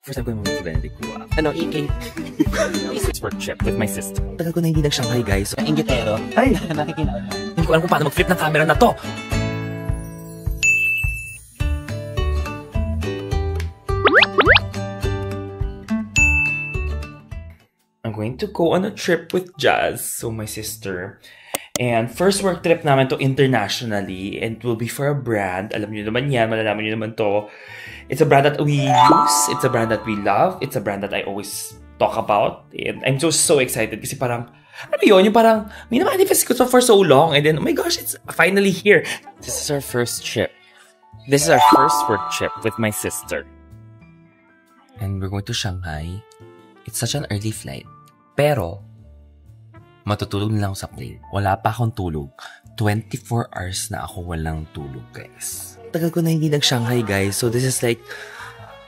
First time ko yung sa Benedict Kua. Ano, EK? Work trip with my sister. Tagal ko na hindi nag-Shanghai, guys. So, Ingitero. Ay! Nakikita. Hindi ko alam kung paano mag-flip ng camera na to. I'm going to go on a trip with Jazz, so my sister. And first work trip namin to internationally, and it will be for a brand. Alam niyo naman yan, malalaman niyo naman to. It's a brand that we use, it's a brand that we love, it's a brand that I always talk about. And I'm so excited kasi parang, ano yun, yung parang, may na-manifest ko for so long, and then, oh my gosh, it's finally here. This is our first trip. This is our first work trip with my sister. And we're going to Shanghai. It's such an early flight. Pero, matutulog na lang ako sa plane. Wala pa akong tulog. 24 hours na ako walang tulog, guys. Tagal ko na hindi nag-Shanghai, guys. So, this is like,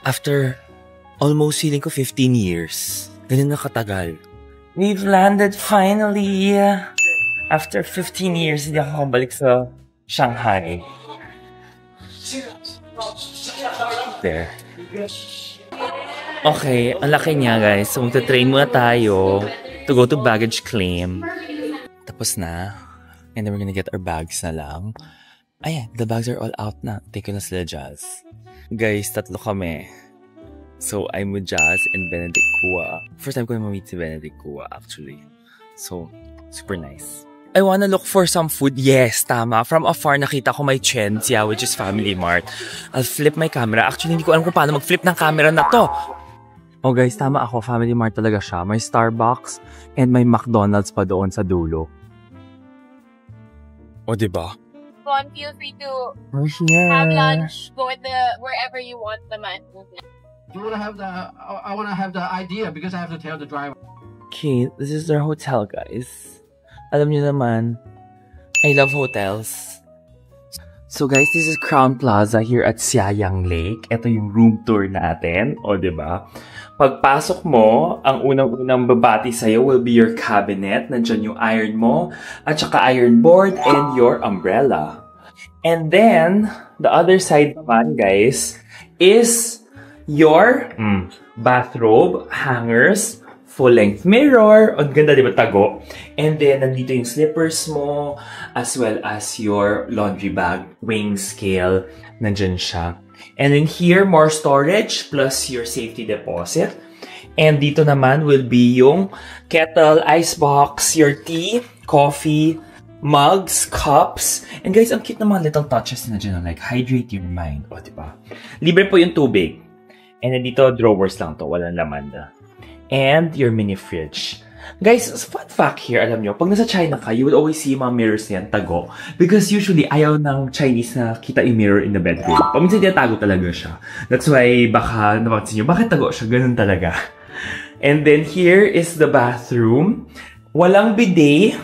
after almost feeling ko 15 years. Ganun na katagal. We've landed finally. After 15 years, hindi ako balik sa Shanghai. There. Okay, ang laki niya, guys. So, magta-train muna tayo to go to baggage claim. Tapos na. And then we're gonna get our bags na lang. Ayan, the bags are all out na. Take ko na sila, Jazz. Guys, tatlo kami. So, I'm with Jazz and Benedict Kua. First time ko na ma-meet si Benedict Kua, actually. So, super nice. I wanna look for some food. Yes, tama. From afar, nakita ko may Chenxia, which is Family Mart. I'll flip my camera. Actually, hindi ko alam kung paano mag-flip ng camera na to. Oh guys, tama ako. Family Mart talaga siya. May Starbucks and may McDonald's pa doon sa dulo. O, diba? Feel free to have lunch, go with wherever you want the man. You wanna have I wanna have the idea because I have to tell the driver. Okay, this is their hotel, guys. Alam niyo naman, I love hotels. So guys, this is Crown Plaza here at Siayang Lake. Ito yung room tour natin. O, diba? Pagpasok mo, ang unang-unang babati sa'yo will be your cabinet. Nandyan yung iron mo, at saka iron board, and your umbrella. And then, the other side naman, guys, is your bathrobe, hangers, full-length mirror. Ang ganda, di ba, tago? And then, nandito yung slippers mo, as well as your laundry bag, weighing scale. Nandyan siya. And then here, more storage plus your safety deposit. And dito naman will be yung kettle, icebox, your tea, coffee, mugs, cups. And guys, ang cute na mga little touches na dyan. Like, hydrate your mind. O, diba? Libre po yung tubig. And then dito, drawers lang to. Walang laman na. And your mini fridge. Guys, fun fact here, alam nyo, pag nasa China ka, you will always see mga mirrors na yan, tago. Because usually, ayaw ng Chinese na kita yung mirror in the bedroom. Paminsan tinatago talaga siya. That's why, baka napansin nyo, bakit tago siya? Ganun talaga. And then here is the bathroom. Walang bidet,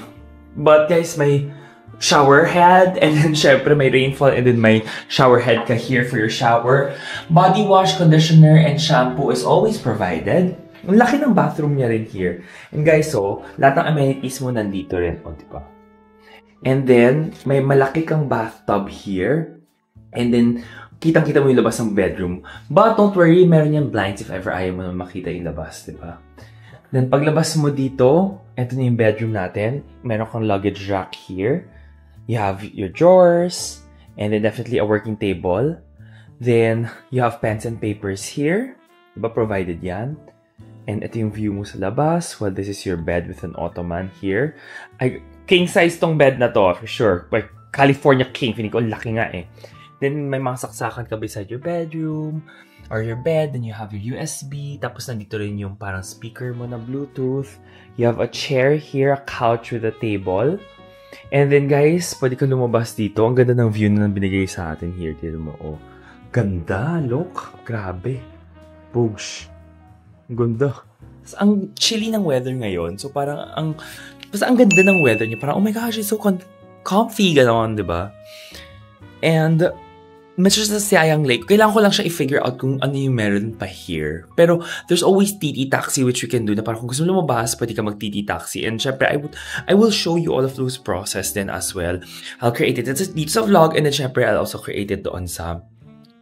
but guys, may shower head, and then syempre may rainfall, and then may shower head ka here for your shower. Body wash, conditioner, and shampoo is always provided. Ang laki ng bathroom niya rin here. And guys, so, lahat ng amenities mo nandito rin. O, diba? And then, may malaki kang bathtub here. And then, kitang-kita mo yung labas ng bedroom. But don't worry, meron yung blinds if ever ayaw mo na makita yung labas, diba? Then, paglabas mo dito, eto na yung bedroom natin. Meron kang luggage rack here. You have your drawers. And then, definitely a working table. Then, you have pens and papers here. Diba? Provided yan. And ito yung view mo sa labas. Well, this is your bed with an ottoman here. King size tong bed na to, for sure. Like, California king. Feeling ko, laki nga eh. Then, may mga saksakan ka beside your bedroom or your bed. Then, you have your USB. Tapos, nandito rin yung parang speaker mo na Bluetooth. You have a chair here, a couch with a table. And then, guys, pwede ka lumabas dito. Ang ganda ng view na binigay sa atin here. Dito mo, oh. Ganda, look. Grabe. Boosh. Ganda. Ang chilly ng weather ngayon. So, parang basta ang ganda ng weather niya. Parang, oh my gosh, it's so comfy. Ganon, diba? And, medyo sa Siayang Lake, kailangan ko lang siya i-figure out kung ano yung meron pa here. Pero, there's always TT taxi which you can do. Na parang kung gusto mo lumabas, pwede ka mag-TT taxi. And, syempre, I will show you all of those process then as well. I'll create it dito sa vlog. And then, syempre, I'll also create it doon sa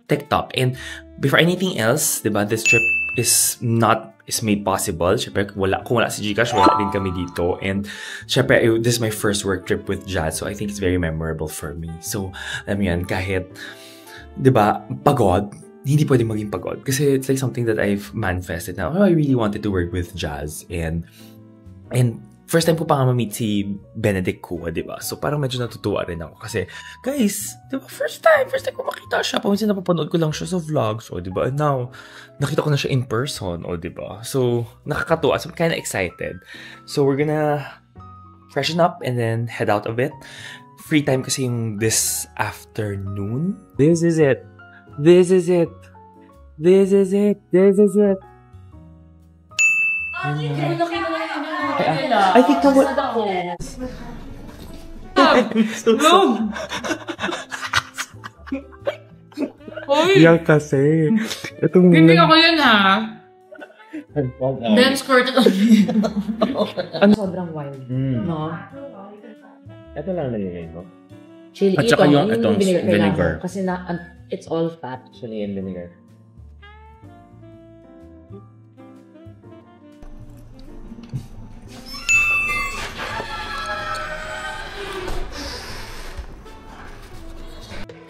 TikTok. And before anything else, diba, this trip is made possible. Syempre, kung wala si Gcash, wala din kami dito. And syempre, this is my first work trip with Jazz, so I think it's very memorable for me. So, alam mo yan, kahit, diba, pagod, hindi pwede maging pagod. Kasi it's like something that I've manifested now. Oh, I really wanted to work with Jazz. And first time ko pa nga ma-meet si Benedict Kua, diba? So, parang medyo natutuwa rin ako. Kasi, guys, diba, first time ko makita siya. Paminsan napapanood ko lang siya sa vlogs. O, diba? And now, nakita ko na siya in person. O, diba? So, nakakatuwa. So, I'm kind of excited. So, we're gonna freshen up and then head out a bit. Free time kasi yung this afternoon. This is it. This is it. This is it. This is it. I think na what... Yan kasi. Hindi ako yun, ha? Then squirted on me. Sobrang wild. No? Ito lang nalagay ko. Chili. At saka yung itong vinegar. Kasi it's all fat. Chili and vinegar.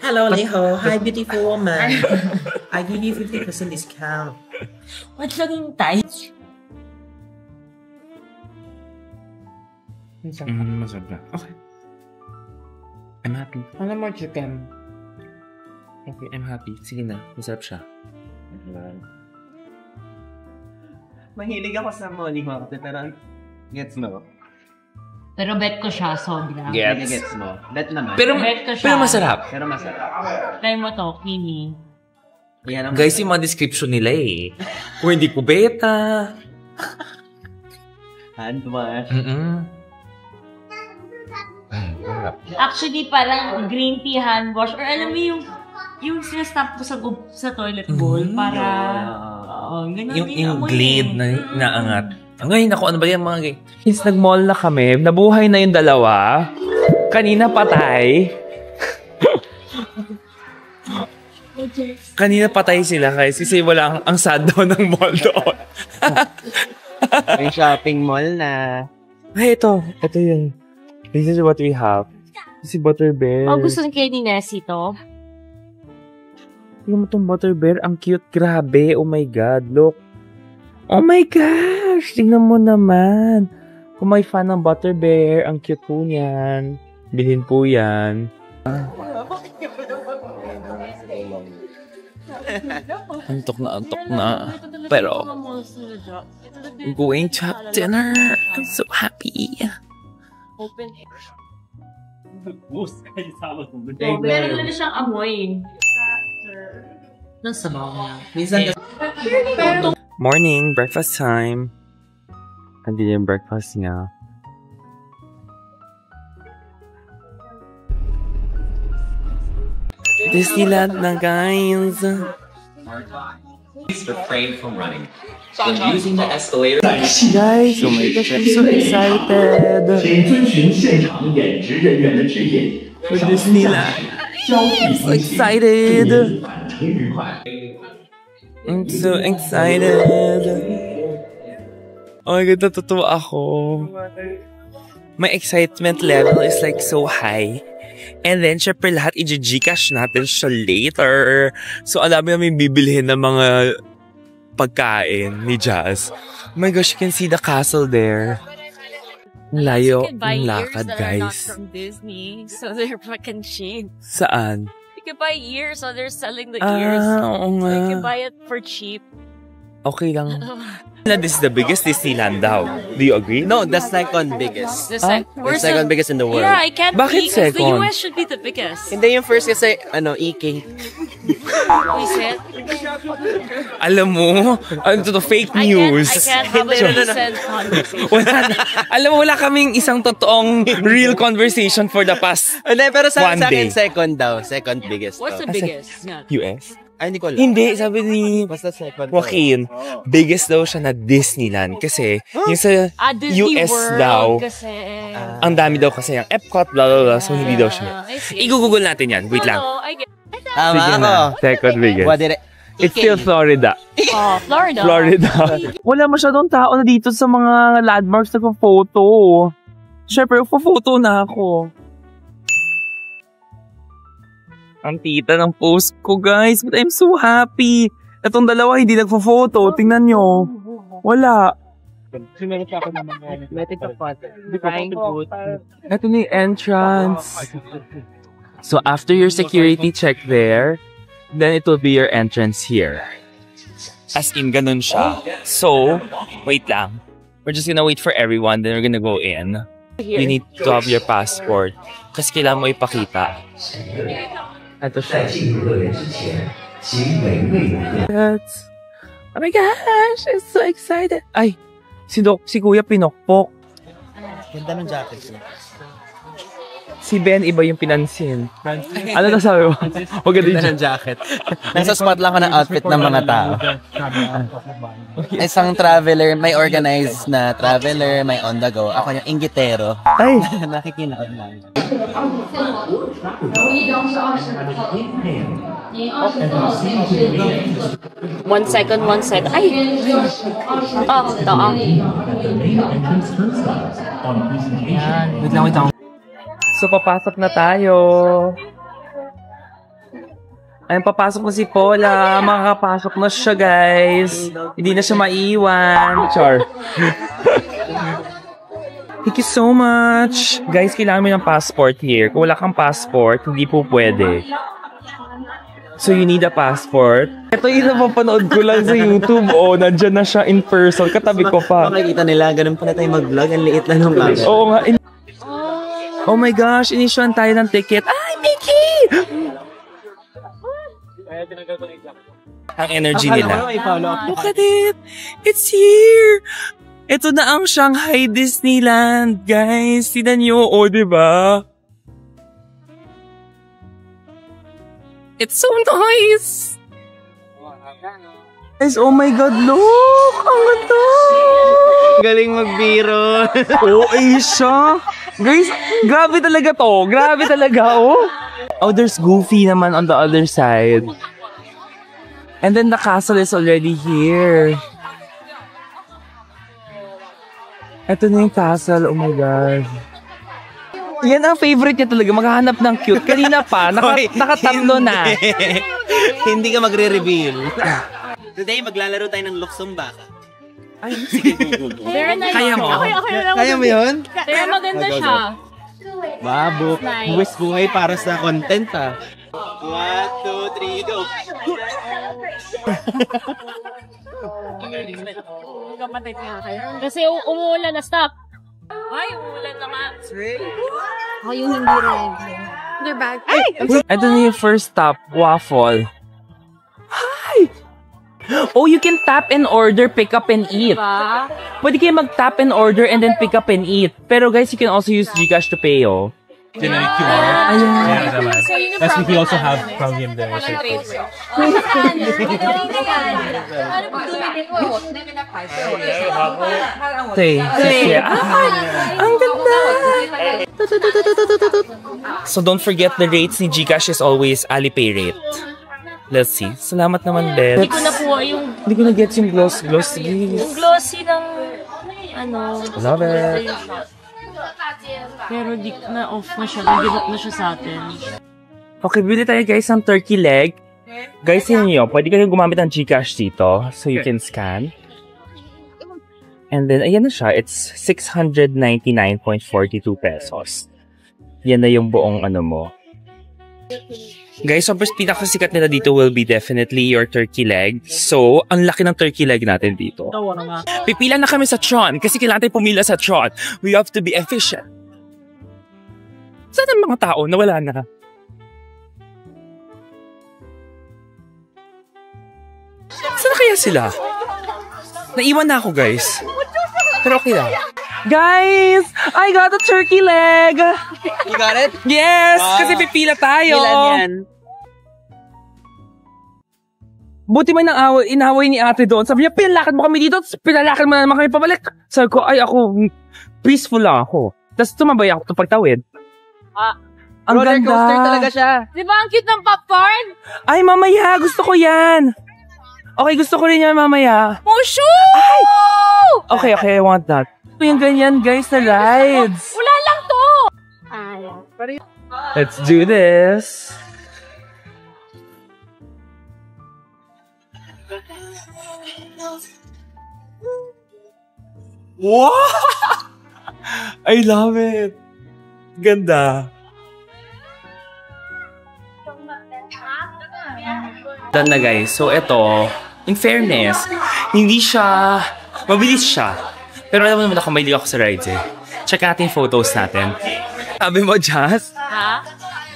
Hello, Leho. Hi, beautiful woman. I give you 50% discount. What's laging tight? Masarap na. Okay. I'm happy. Ano more chicken? Okay, I'm happy. Sige na. Masarap siya. Mahilig ako sa morning walk, pero gets mo. Pero bet ko siya, sobra. Gets mo. Bet naman. Pero Bet ko siya. masarap. Pero masarap. Try mo to, Kimi. Yan ang Guys, yung mga description nila eh. Kung hindi ko beta. hand wash. Actually, parang green tea hand wash. Or alam mo yung sinastop ko sa toilet bowl para... ganun Yung glade na naangat. Ngayon ako, ano ba yan mga gay? Since nag-mall na kami, nabuhay na yung dalawa. Kanina patay. Kanina patay sila kasi wala ang sad daw ng mall doon. May shopping mall na. Ay, ito. Ito yun. This is what we have. Si Butter Bear. Oh, gusto kayo ni Nessie to? Tingnan mo itong Butter Bear. Ang cute. Grabe. Oh my God. Look. Oh my gosh! Tingnan mo naman. Kung may fan ng Butter Bear, ang cute po niyan. Bilhin po yan. Antok na. Pero, we're going to have dinner. I'm so happy. Open air. Meron na siyang amoy. Nasa bawang niya. Morning, breakfast time. Andi yung breakfast niya. Disneyland na, guys. Refrain from running. When using the escalator, Guys, oh my gosh, I'm so excited. For Disneyland. I'm so excited. I'm so excited. Oh my God, natutuwa ako. My excitement level is like so high. And then, syempre lahat i-Gcash natin siya later. So, alam mo may bibilhin ng mga pagkain ni Jazz. Oh my gosh, you can see the castle there. Layo ng lakad, guys. From Disney, so they're fucking cheap. Saan? You can buy ears, so they're selling the ears. Oo So nga. you can buy it for cheap. Okay lang. This is the biggest Disneyland daw. Do you agree? No, the second biggest. The The second biggest in the world. Yeah, I can't Bakit be, 'cause the second? US should be the biggest. Hindi yung first kasi, EK. We said, Alam mo, ano to, fake I news. can't have a recent conversation. Alam mo, wala kaming isang totoong real conversation for the past Hindi, pero sa One akin, day. second daw. Second biggest What's daw. the biggest? Yeah. US. Ay, hindi ko alam. Hindi, sabi ni Basta second. Joaquin, biggest daw siya na Disneyland kasi yung sa Disney US World daw, kasi. ang dami daw kasi yung Epcot, blah blah blah, so hindi daw siya. I see. I-google natin yan, wait lang. No, I get Tama Sige ako. na, second biggest. What did It's still Florida. Oh, Florida. Florida. Wala masyadong tao na dito sa mga landmarks na photo. Siyempre, photo na ako. Ang tita ng post ko, guys. But I'm so happy. Itong dalawa hindi nagpo-photo. Tingnan nyo. Wala. Ito na yung entrance. So, after your security check there, then it will be your entrance here. As in, ganun siya. So, wait lang. We're just gonna wait for everyone, then we're gonna go in. You need to have your passport. Kasi kailangan mo ipakita. Ito siya. Oh my gosh! I'm so excited! Ay! Si Kuya pinokpok. Ganda ng jacket mo. Si Ben, iba yung pinansin. Ano na sabi mo? Huwag ka din Ganda ng jacket. Nasa spot lang ko ng outfit ng mga tao. Isang traveler, may organized na traveler, may on the go. Ako yung inggitero. Ay! Nakikilakad lang. 1 second. Ay! Oh, ito. Yan. Wait lang. So, papasok na tayo. Ayun, papasok na si Paula. Makakapasok na siya, guys. Hindi na siya maiwan. Char. Thank you so much. Guys, kailangan mo ng passport here. Kung wala kang passport, hindi po pwede. So, you need a passport. Ito yung napapanood ko lang sa YouTube. Oh, nandyan na siya in person. Katabi ko pa. Makikita nila, ganun pala tayo mag-vlog. Ang liit lang ng vlog. Oo nga. Oh my gosh, inisyon tayo ng ticket. Ay, Mickey! Ang energy nila. Look at it! It's here! Ito na ang Shanghai Disneyland, guys. Tignan nyo, diba? It's so nice! Guys, oh my God, look! Ang ganda! Galing magbiro. Siya! Guys, grabe talaga to. Grabe talaga, Oh, there's Goofy naman on the other side. And then the castle is already here. Ito na yung castle. Oh my God. Yan ang favorite niya talaga. Maghahanap ng cute. Kanina pa, nakatatlo na. Hindi ka magre-reveal. Today, maglalaro tayo ng luksong baka. Ay, sige. Very nice. Kaya mo? Kaya mo yun? Pero maganda siya. Babo, buwis buhay para sa content 1, 2, 3, go! Kasi umuulan na, stop. Ay, umuulan na nga. Ako yung hindi rin. They're back. Ay! Ito na yung first stop, waffle. Hi! Oh, you can tap and order, pick up and eat. Pwede kayo mag-tap and order and then pick up and eat. Pero guys, you can also use GCash to pay, Generic QR. That's what we also have from him there. Ang ganda! So don't forget the rates ni GCash is always Alipay rate. Let's see. Salamat naman, Beth. Hindi ko nakuha yung... Hindi ko na-get yung glossy. Yung glossy ng... Love it. Pero di na off na siya. Give up na siya sa atin. Okay, bili tayo guys ng turkey leg. Guys, yun nyo. Pwede kayo gumamit ng GCash dito. So you can scan. And then, ayan na siya. It's 699.42 pesos. Yan na yung buong mo. Guys, so pinakasikat nila dito will be definitely your turkey leg. So, ang laki ng turkey leg natin dito. Pipila na kami sa Tron kasi kailangan tayo pumila sa Tron. We have to be efficient. Saan ang mga tao na wala na? Saan kaya sila? Naiwan na ako, guys. Pero okay lang. Guys! I got a turkey leg! You got it? Yes! Kasi pipila tayo! Ilan yan? Buti man inaway ni ate doon. Sabi niya, pinalakad mo kami dito, pinalakad mo na naman kami pabalik. Sabi ko, ako, peaceful lang ako. Tapos tumabay ako itong pagtawid. Ang roller ganda. coaster talaga siya. Di ba ang cute ng popcorn? Ay, mamaya, gusto ko yan. Okay, gusto ko rin yan mamaya. Mushu! Okay, I want that. Ito yung ganyan, guys, na rides. Wala lang to! Let's do this. Wow! I love it. Ganda. Done na guys. So ito, in fairness, hindi siya, mabilis siya. Pero alam mo naman ako, mahilig ako sa rides eh. Check natin yung photos natin. Sabi mo, Jazz? Ha?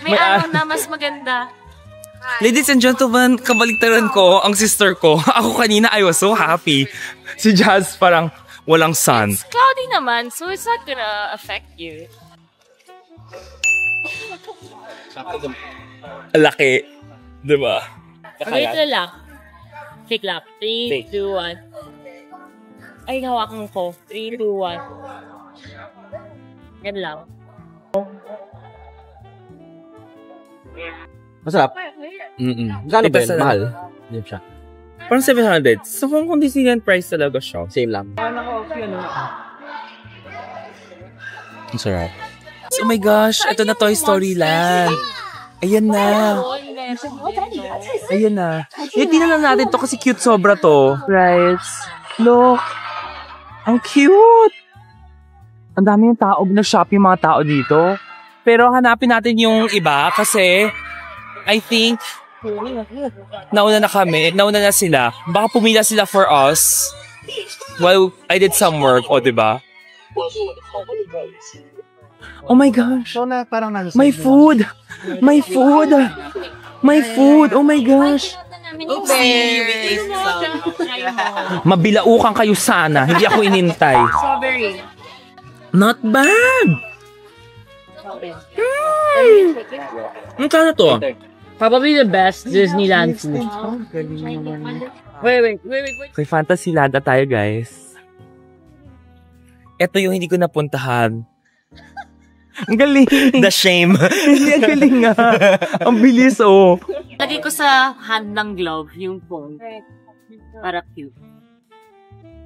May araw na mas maganda. Ladies and gentlemen, kabaliktaran ko, ang sister ko. Ako kanina, I was so happy. Si Jazz parang walang sun. It's cloudy naman, so it's not gonna affect you. Laki. Diba? Wait na lang. Fake lap. 3, 2, 1. Ay, hawakan ko. 3, 2, 1. Yan lang. Masarap. Gano'n ba yun? Mahal? Hindi siya. Parang 700. So kung Disneyland price talaga siya. Same lang. Masarap. Oh my gosh, ito na Toy Story Land. Ayan na. Ayan na. Tingnan lang natin to kasi cute sobra to. Right. Look. Ang cute. Ang dami yung tao. Nag-shop yung mga tao dito. Pero hanapin natin yung iba kasi I think nauna na kami. Nauna na sila. Baka pumila sila for us while I did some work. O, diba? Oh my gosh. So na parang nasa My food! My food! My food! Oh my gosh! Mabilaukan kayo sana. Hindi ako inintay. Strawberry. Not bad! Magkano to? Probably the best Disneyland food. Wait. Kay Fantasyland na tayo, guys. Ito yung hindi ko napuntahan. Ang galing! The shame. Hindi, ang galing nga. Ang bilis, oh. Lagay ko sa hand ng glove yung phone. Para cute.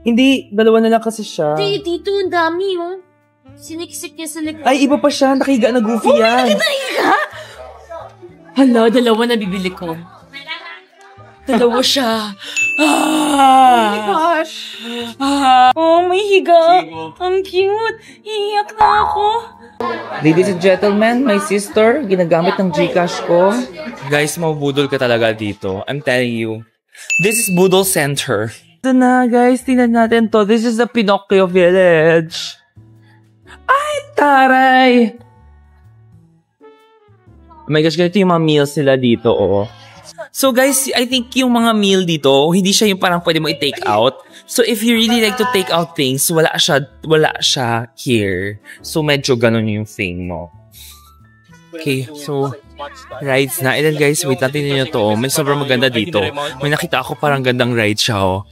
Hindi, dalawa na lang kasi siya. Dito ang dami, oh. Siniksik niya sa likod. Ay, iba pa siya. Nakahiga na goofy yan. Hala, dalawa na bibili ko. Dalawa siya. Oh my gosh. Oh, may higa. Ang cute. Iiyak na ako. Ladies and gentlemen, my sister, ginagamit ng Gcash ko. Guys, mabudol ka talaga dito. I'm telling you. This is Budol Center. Ito na, guys. Tingnan natin to. This is the Pinocchio Village. Ay, taray! Oh my gosh, ganito yung mga meals nila dito, oh. So guys, I think yung mga meal dito, hindi siya yung parang pwede mo i-take out. So if you really like to take out things, wala siya here. So medyo ganun yung thing mo. Okay, so rides na. And then guys, wait natin nyo to. May sobrang maganda dito. May nakita ako parang gandang ride siya, oh.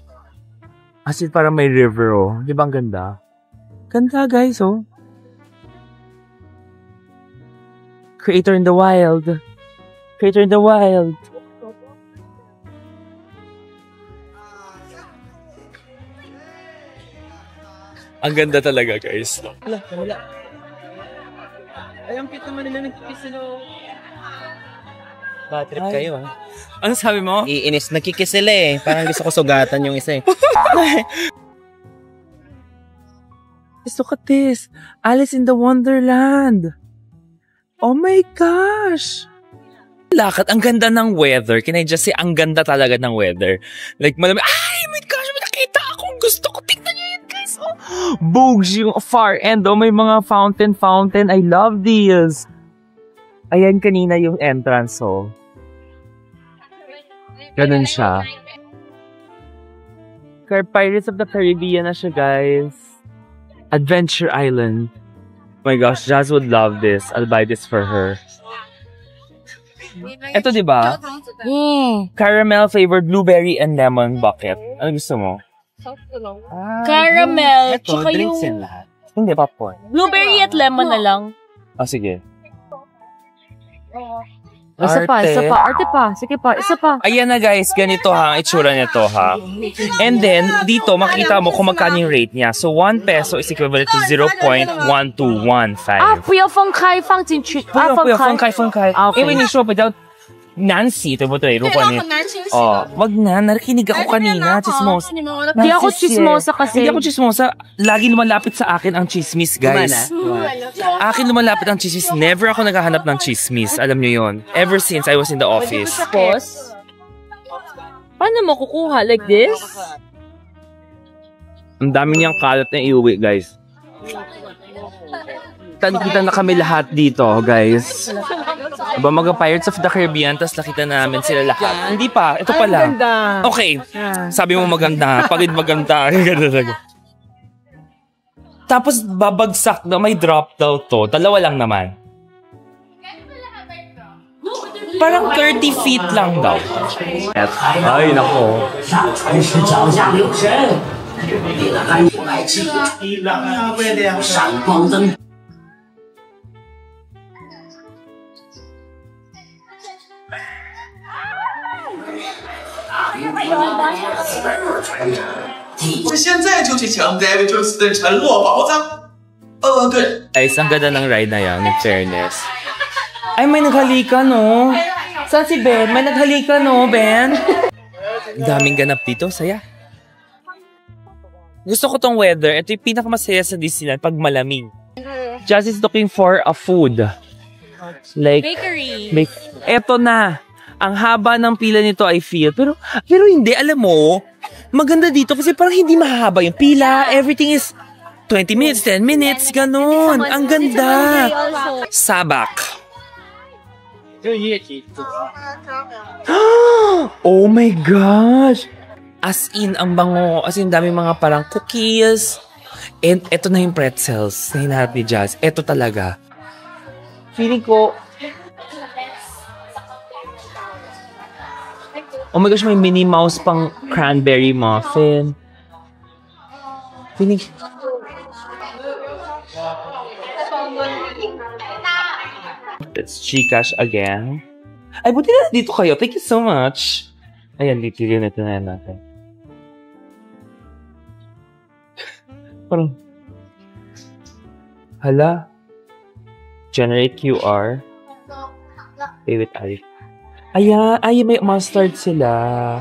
As in parang may river, oh. Di ba ang ganda? Ganda guys, oh. Creator in the Wild. Creator in the Wild. Ang ganda talaga, guys. Wala. Ay, ang cute naman nila nagkikis sila. Bad trip kayo, ha? Ano sabi mo? Iinis. Nagkikis sila eh. Parang gusto ko sugatan yung isa eh. Look at this. Alice in the Wonderland. Oh my gosh. Lakad, ang ganda ng weather. Can I just say, ang ganda talaga ng weather. Like, malamig. Ay, my gosh, may nakita akong gusto ko. Tingnan nyo yun, guys. Oh. Bogs yung far end. Oh, may mga fountain. I love these. Ayan kanina yung entrance, oh. Ganun siya. Pirates of the Caribbean na siya, guys. Adventure Island. Oh my gosh, Jazz would love this. I'll buy this for her. Ito, di ba? Caramel flavored blueberry and lemon bucket. Ano gusto mo? Caramel. Ito, Tsaka drinks yung yan lahat. Hindi, popcorn. blueberry at lemon na lang. Oh, sige. Isa pa. Arte pa. Sige pa, isa pa. Ayan na guys, ganito ha, ang itsura nito ha. And then, dito makikita mo kung magkano yung rate niya. So, 1 peso is equivalent to 0.1215. 不要分开放进去。不要分开。Okay. 因为你说比较难洗，对不对？如果你wag na, narinig ako kanina, chismos. Hindi ako chismosa kasi. Hindi ako chismosa. Lagi lumalapit sa akin ang chismis, guys. Akin lumalapit ang chismis. Never ako naghahanap ng chismis. Alam nyo yon. Ever since I was in the office. Tapos, paano mo kukuha? Like this? Ang dami niyang kalat na iuwi, guys. Nakita na kami lahat dito, guys. Aba, mga Pirates of the Caribbean, tapos nakita namin sila lahat. Hindi pa, ito pala. Okay, sabi mo maganda, pagid maganda. Tapos babagsak na, may drop daw to. Dalawa lang naman. Parang 30 feet lang daw. Ay, nako. Guys, ang ganda ng ride na yan, in fairness. Ay, may naghalika, no? Saan si Ben? May naghalika, no, Ben? Daming ganap dito, saya. Gusto ko tong weather. Ito yung pinakamasaya sa Disneyland pag malamig. Jazz is looking for a food. Like, Bakery. Eto na. Ang haba ng pila nito I feel. Pero hindi, alam mo, maganda dito kasi parang hindi mahaba yung pila. Everything is 20 minutes, 10 minutes, ganun. Ang ganda. Sabak. Oh my gosh. As in, ang bango. As in, dami mga parang cookies. And eto na yung pretzels na hinahanap ni Jazz. Eto talaga. Feeling ko, oh my gosh, may Minnie Mouse pang cranberry muffin. Feeling... That's Gcash again. Ay, buti na dito kayo. Thank you so much. Ayan, dito yun. Ito na natin. Parang... Hala. Generate QR. Pay with Alif. Ay, may mustard sila.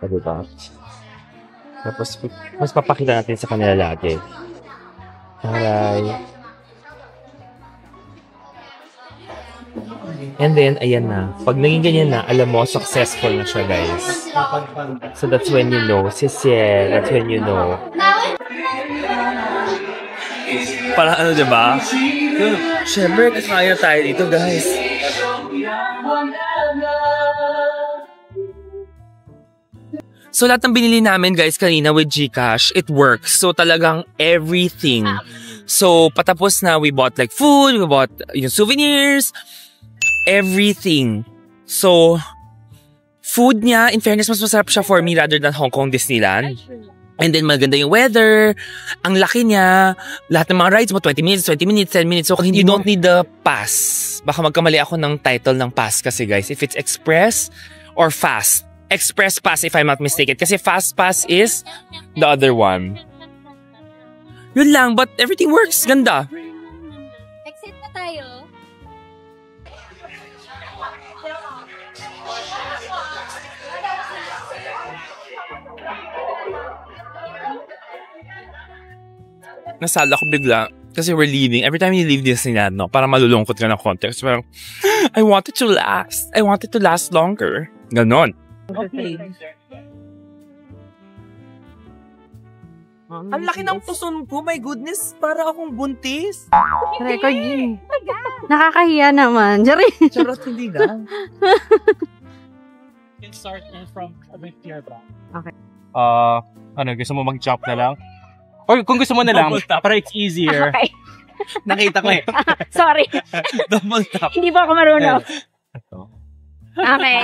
Diba? Tapos, mas papakita natin sa kanila lagi. Alright. And then, ayan na. Pag naging ganyan na, alam mo, successful na siya, guys. So, that's when you know. Sisiel, that's when you know. Parang ano, diba? Siyempre, kaya tayo dito, guys. So, lahat ng binili namin, guys, kanina with Gcash, it works. So, talagang everything. So, patapos na, we bought like food, we bought yung souvenirs, everything. So, food niya, in fairness, mas masarap siya for me rather than Hong Kong Disneyland. And then, maganda yung weather. Ang laki niya. Lahat ng mga rides mo, 20 minutes, 10 minutes. So, you don't need the pass. Baka magkamali ako ng title ng pass kasi, guys. If it's express or fast. Express pass, if I'm not mistaken. Kasi fast pass is the other one. Yun lang, but everything works. Ganda. Exit na tayo. Nasala ko bigla kasi we're leaving. Every time you leave Disneyland, no, parang malulungkot ka ng context. Parang, I want it to last. I want it to last longer. Ganon. Okay. Ang laki ng puson ko. My goodness, para akong buntis. Record yun. Nakakahiya naman. Charot, hindi na. You can start from a bit here ba? Okay. Ano, gusto mo mag-chop na lang? Or kung gusto mo na lang, para it's easier. Okay. Nakita ko eh. Sorry. Double tap. Hindi pa ako marunong. Okay.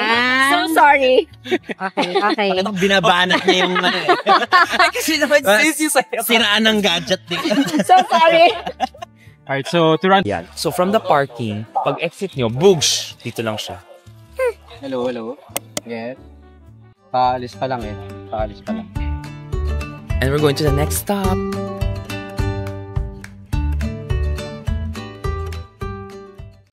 So sorry. Okay. Binabanat niya yung ano eh. Kasi naman sis yung sa'yo. Siraan ng gadget din. So sorry. Alright, so to run... Yan. So from the parking, pag exit nyo, boosh! Dito lang siya. Hello, hello. Yes. Paalis pa lang eh. Paalis pa lang. And we're going to the next stop.